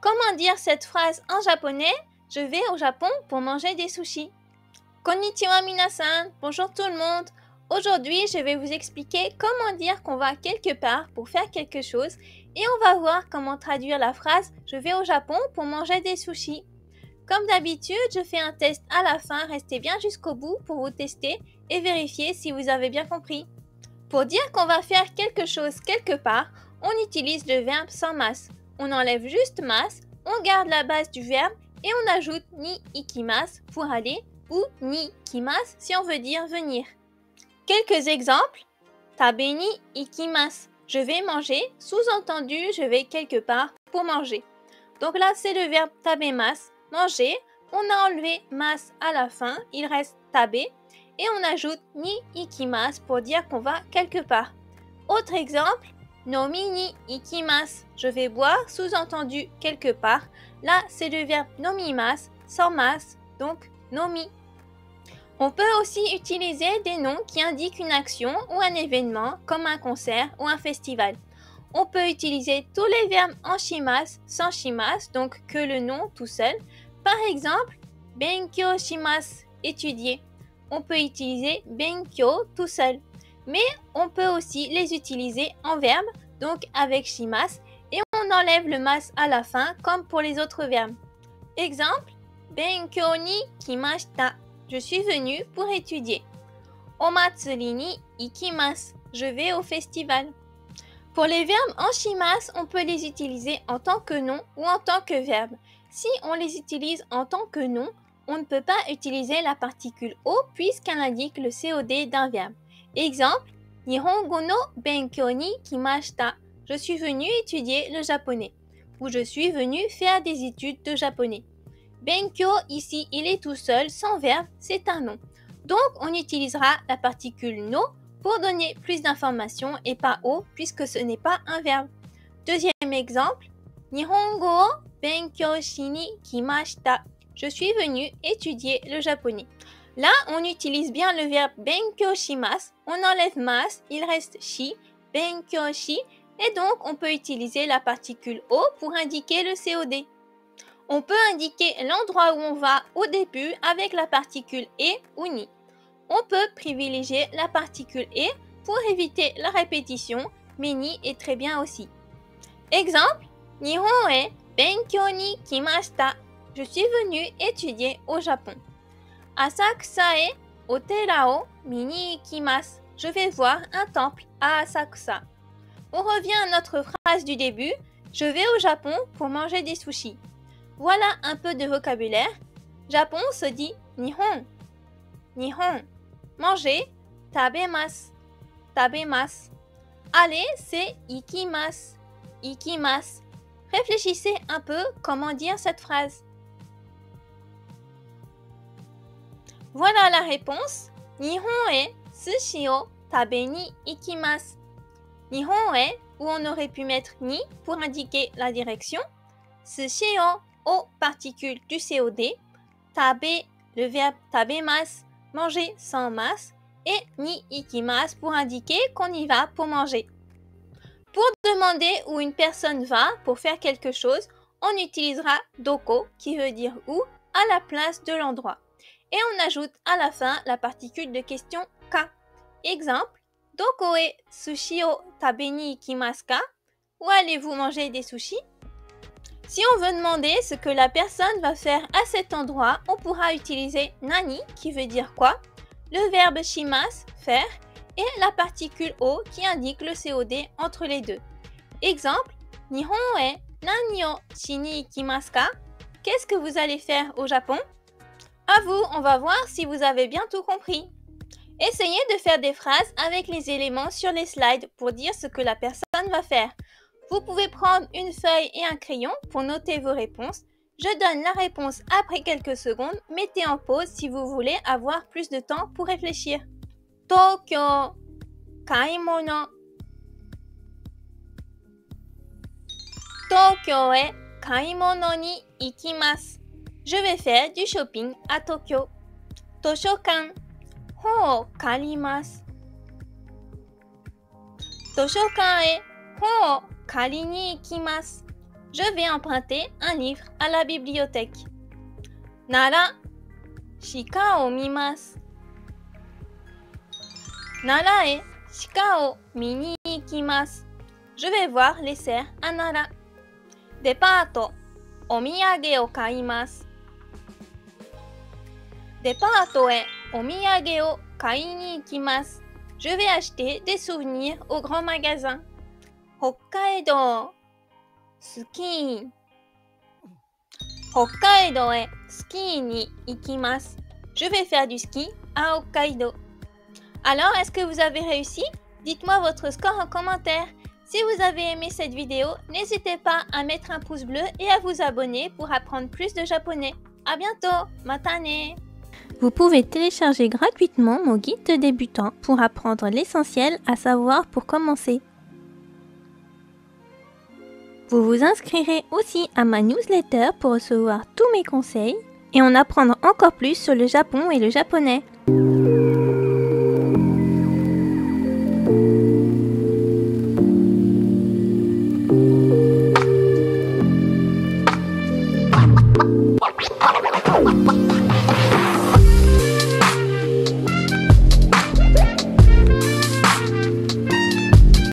Comment dire cette phrase en japonais? Je vais au Japon pour manger des sushis. Konnichiwa minasan, bonjour tout le monde. Aujourd'hui, je vais vous expliquer comment dire qu'on va quelque part pour faire quelque chose et on va voir comment traduire la phrase « Je vais au Japon pour manger des sushis ». Comme d'habitude, je fais un test à la fin, restez bien jusqu'au bout pour vous tester et vérifier si vous avez bien compris. Pour dire qu'on va faire quelque chose quelque part, on utilise le verbe sans masse. On enlève juste masse, on garde la base du verbe et on ajoute ni ikimasu pour aller ou ni kimasu si on veut dire venir. Quelques exemples. Tabe ni ikimasu. Je vais manger, sous-entendu je vais quelque part pour manger. Donc là c'est le verbe tabemasu, manger. On a enlevé mas à la fin, il reste tabe et on ajoute ni ikimasu pour dire qu'on va quelque part. Autre exemple, nomi ni ikimasu. Je vais boire, sous-entendu quelque part. Là, c'est le verbe nomimasu, sans mas, donc nomi. On peut aussi utiliser des noms qui indiquent une action ou un événement, comme un concert ou un festival. On peut utiliser tous les verbes en shimasu, sans shimasu, donc que le nom tout seul. Par exemple, benkyou shimasu, étudier. On peut utiliser benkyou tout seul. Mais on peut aussi les utiliser en verbe, donc avec shimasu, et on enlève le mas à la fin, comme pour les autres verbes. Exemple, benkyou ni kimashita. Je suis venu pour étudier. Omatsuri ni ikimasu. Je vais au festival. Pour les verbes en shimasu, on peut les utiliser en tant que nom ou en tant que verbe. Si on les utilise en tant que nom, on ne peut pas utiliser la particule o puisqu'elle indique le COD d'un verbe. Exemple, Nihongo no benkyou ni kimashita. Je suis venu étudier le japonais. Ou je suis venu faire des études de japonais. Benkyou, ici, il est tout seul, sans verbe, c'est un nom. Donc, on utilisera la particule no pour donner plus d'informations et pas o puisque ce n'est pas un verbe. Deuxième exemple, Nihongo o benkyou shi ni kimashita. Je suis venu étudier le japonais. Là, on utilise bien le verbe benkyou shimasu. On enlève mas, il reste shi, benkyou shi, et donc on peut utiliser la particule o pour indiquer le COD. On peut indiquer l'endroit où on va au début avec la particule e ou ni. On peut privilégier la particule e pour éviter la répétition, mais ni est très bien aussi. Exemple, Nihon e benkyou ni kimashita. Je suis venu étudier au Japon. Asakusa e otera o mini ikimasu. Je vais voir un temple à Asakusa. On revient à notre phrase du début. Je vais au Japon pour manger des sushis. Voilà un peu de vocabulaire. Japon se dit Nihon. Nihon. Manger, tabemasu. Tabemasu. Aller, c'est ikimasu. Ikimasu. Réfléchissez un peu comment dire cette phrase. Voilà la réponse. Nihon e sushi o tabe ni ikimasu. Nihon e, où on aurait pu mettre ni pour indiquer la direction. Sushi o particule du COD. Tabe, le verbe tabemasu, manger sans mas. Et ni ikimasu pour indiquer qu'on y va pour manger. Pour demander où une personne va pour faire quelque chose, on utilisera doko qui veut dire où à la place de l'endroit. Et on ajoute à la fin la particule de question ka. Exemple, doko e sushi o tabe ni ikimasu ka? Où allez-vous manger des sushis? Si on veut demander ce que la personne va faire à cet endroit, on pourra utiliser nani qui veut dire quoi, le verbe shimasu, faire, et la particule o qui indique le COD entre les deux. Exemple, Nihon e nani o shi ni ikimasu ka? Qu'est-ce que vous allez faire au Japon? À vous, on va voir si vous avez bien tout compris. Essayez de faire des phrases avec les éléments sur les slides pour dire ce que la personne va faire. Vous pouvez prendre une feuille et un crayon pour noter vos réponses. Je donne la réponse après quelques secondes. Mettez en pause si vous voulez avoir plus de temps pour réfléchir. Tokyo, kaimono. Tokyo e kaimono ni ikimasu. Je vais faire du shopping à Tokyo. Toshokan, hon o karimasu. Toshokan e hon o kari ni ikimasu. Je vais emprunter un livre à la bibliothèque. Nara, shika o mimasu. Nara e shika o mi ni ikimasu. Je vais voir les cerfs à Nara. Departo, omiyage o kaimasu. Departo e omiyage o kai ni ikimasu. Je vais acheter des souvenirs au grand magasin. Hokkaido, ski. Hokkaido e ski ni ikimasu. Je vais faire du ski à Hokkaido. Alors, est-ce que vous avez réussi? Dites-moi votre score en commentaire. Si vous avez aimé cette vidéo, n'hésitez pas à mettre un pouce bleu et à vous abonner pour apprendre plus de japonais. À bientôt, matane! Vous pouvez télécharger gratuitement mon guide de débutant pour apprendre l'essentiel à savoir pour commencer. Vous vous inscrirez aussi à ma newsletter pour recevoir tous mes conseils et en apprendre encore plus sur le Japon et le japonais.